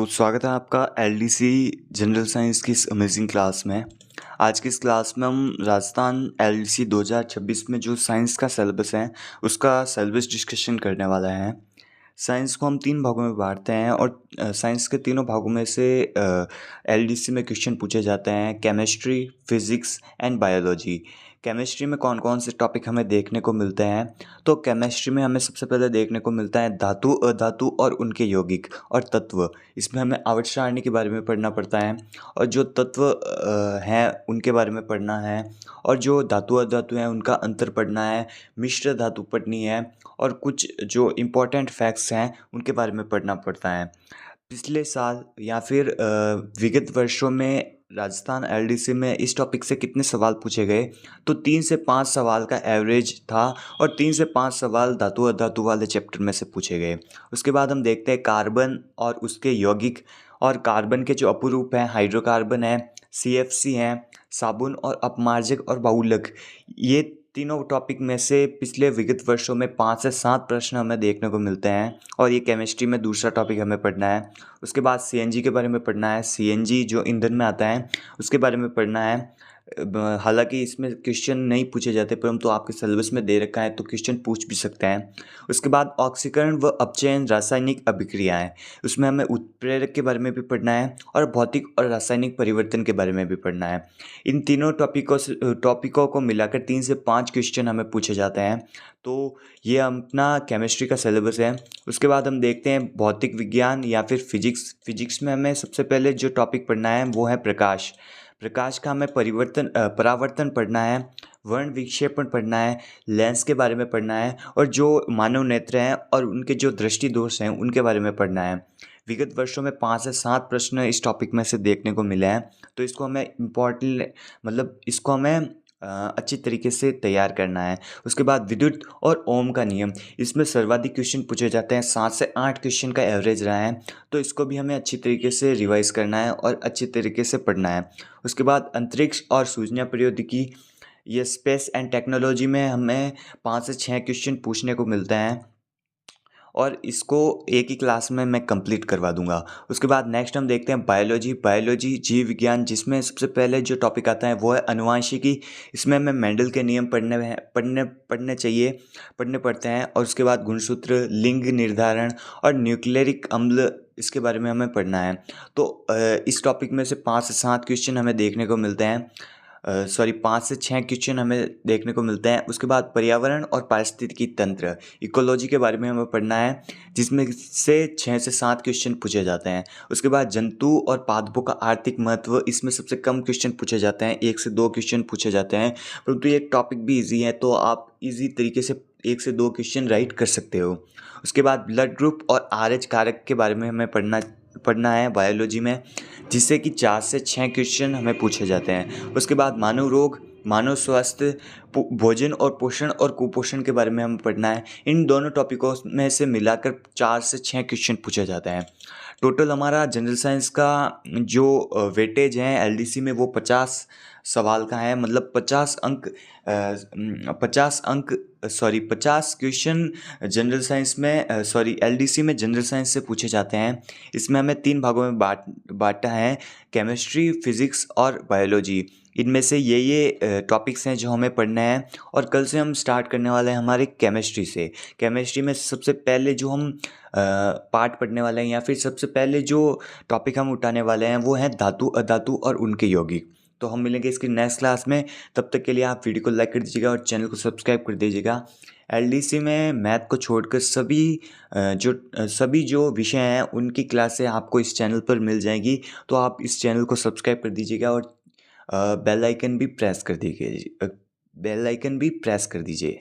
स्वागत है आपका एलडीसी जनरल साइंस की इस अमेजिंग क्लास में। आज की इस क्लास में हम राजस्थान एलडीसी 2026 में जो साइंस का सिलेबस है उसका सिलेबस डिस्कशन करने वाला है। साइंस को हम 3 भागों में बांटते हैं और साइंस के तीनों भागों में से एलडीसी में क्वेश्चन पूछे जाते हैं chemistry, physics and biology. Chemistry में कौन कौन से टॉपिक हमें देखने को मिलते हैं? तो केमिस्ट्री में हमें सबसे पहले देखने को मिलता है धातु, अधातु और उनके यौगिक और तत्व। इसमें हमें आवर्त सारणी के बारे में पढ़ना पड़ता है और जो तत्व हैं उनके बारे में पढ़ना है और जो धातु अधातु हैं उनका अंतर पढ़ना है, मिश्र धातु पढ़नी है और कुछ जो इम्पोर्टेंट फैक्ट्स हैं उनके बारे में पढ़ना पड़ता है। पिछले साल या फिर विगत वर्षों में राजस्थान एलडीसी में इस टॉपिक से कितने सवाल पूछे गए? तो 3 से 5 सवाल का एवरेज था और 3 से 5 सवाल धातु अधातु वाले चैप्टर में से पूछे गए। उसके बाद हम देखते हैं कार्बन और उसके यौगिक और कार्बन के जो अपरूप हैं, हाइड्रोकार्बन है, सीएफसी हैं, साबुन और अपमार्जक और बहुलक। ये तीनों टॉपिक में से पिछले विगत वर्षों में 5 से 7 प्रश्न हमें देखने को मिलते हैं और ये केमिस्ट्री में दूसरा टॉपिक हमें पढ़ना है। उसके बाद सीएनजी के बारे में पढ़ना है, सीएनजी जो ईंधन में आता है उसके बारे में पढ़ना है। हालांकि इसमें क्वेश्चन नहीं पूछे जाते परंतु आपके सिलेबस में दे रखा है तो क्वेश्चन पूछ भी सकते हैं। उसके बाद ऑक्सीकरण व अपचयन रासायनिक अभिक्रियाएं, उसमें हमें उत्प्रेरक के बारे में भी पढ़ना है और भौतिक और रासायनिक परिवर्तन के बारे में भी पढ़ना है। इन तीनों टॉपिकों को मिलाकर 3 से 5 क्वेश्चन हमें पूछे जाते हैं। तो ये अपना केमिस्ट्री का सिलेबस है। उसके बाद हम देखते हैं भौतिक विज्ञान या फिर फिजिक्स में हमें सबसे पहले जो टॉपिक पढ़ना है वो है प्रकाश। प्रकाश का हमें परावर्तन पढ़ना है, वर्ण विक्षेपण पढ़ना है, लेंस के बारे में पढ़ना है और जो मानव नेत्र हैं और उनके जो दृष्टि दोष हैं उनके बारे में पढ़ना है। विगत वर्षों में 5 से 7 प्रश्न इस टॉपिक में से देखने को मिले हैं तो इसको हमें इसको हमें अच्छी तरीके से तैयार करना है। उसके बाद विद्युत और ओम का नियम, इसमें सर्वाधिक क्वेश्चन पूछे जाते हैं, 7 से 8 क्वेश्चन का एवरेज रहा है तो इसको भी हमें अच्छी तरीके से रिवाइज करना है और अच्छी तरीके से पढ़ना है। उसके बाद अंतरिक्ष और सूचना प्रौद्योगिकी, ये स्पेस एंड टेक्नोलॉजी में हमें 5 से 6 क्वेश्चन पूछने को मिलते हैं और इसको एक ही क्लास में मैं कंप्लीट करवा दूंगा। उसके बाद नेक्स्ट हम देखते हैं बायोलॉजी जीव विज्ञान, जिसमें सबसे पहले जो टॉपिक आता है वो है अनुवांशिकी। इसमें हमें मेंडल के नियम पढ़ने पड़ते हैं और उसके बाद गुणसूत्र, लिंग निर्धारण और न्यूक्लियरिक अम्ल, इसके बारे में हमें पढ़ना है। तो इस टॉपिक में से 5 से 7 क्वेश्चन हमें देखने को मिलते हैं, 5 से 6 क्वेश्चन हमें देखने को मिलते हैं। उसके बाद पर्यावरण और पारिस्थितिकी तंत्र, इकोलॉजी के बारे में हमें पढ़ना है जिसमें से 6 से 7 क्वेश्चन पूछे जाते हैं। उसके बाद जंतु और पादपों का आर्थिक महत्व, इसमें सबसे कम क्वेश्चन पूछे जाते हैं, 1 से 2 क्वेश्चन पूछे जाते हैं परंतु ये टॉपिक भी ईजी है तो आप ईजी तरीके से 1 से 2 क्वेश्चन राइट कर सकते हो। उसके बाद ब्लड ग्रुप और आरएच कारक के बारे में हमें पढ़ना है बायोलॉजी में, जिससे कि 4 से 6 क्वेश्चन हमें पूछे जाते हैं। उसके बाद मानव रोग, मानव स्वास्थ्य, भोजन और पोषण और कुपोषण के बारे में हमें पढ़ना है। इन दोनों टॉपिकों में से मिलाकर 4 से 6 क्वेश्चन पूछे जाते हैं। टोटल हमारा जनरल साइंस का जो वेटेज है एलडीसी में वो 50 सवाल का है, मतलब 50 क्वेश्चन जनरल साइंस में एलडीसी में जनरल साइंस से पूछे जाते हैं। इसमें हमें 3 भागों में बांटा है, केमिस्ट्री, फिजिक्स और बायोलॉजी। इनमें से ये टॉपिक्स हैं जो हमें पढ़ने हैं और कल से हम स्टार्ट करने वाले हैं हमारे केमिस्ट्री से। केमिस्ट्री में सबसे पहले जो हम पार्ट पढ़ने वाले हैं या फिर सबसे पहले जो टॉपिक हम उठाने वाले हैं वो हैं धातु, अधातु और उनके यौगिक। तो हम मिलेंगे इसकी नेक्स्ट क्लास में, तब तक के लिए आप वीडियो को लाइक कर दीजिएगा और चैनल को सब्सक्राइब कर दीजिएगा। एलडीसी में मैथ को छोड़कर सभी जो विषय हैं उनकी क्लासें आपको इस चैनल पर मिल जाएंगी, तो आप इस चैनल को सब्सक्राइब कर दीजिएगा और बेल आइकन भी प्रेस कर दीजिए।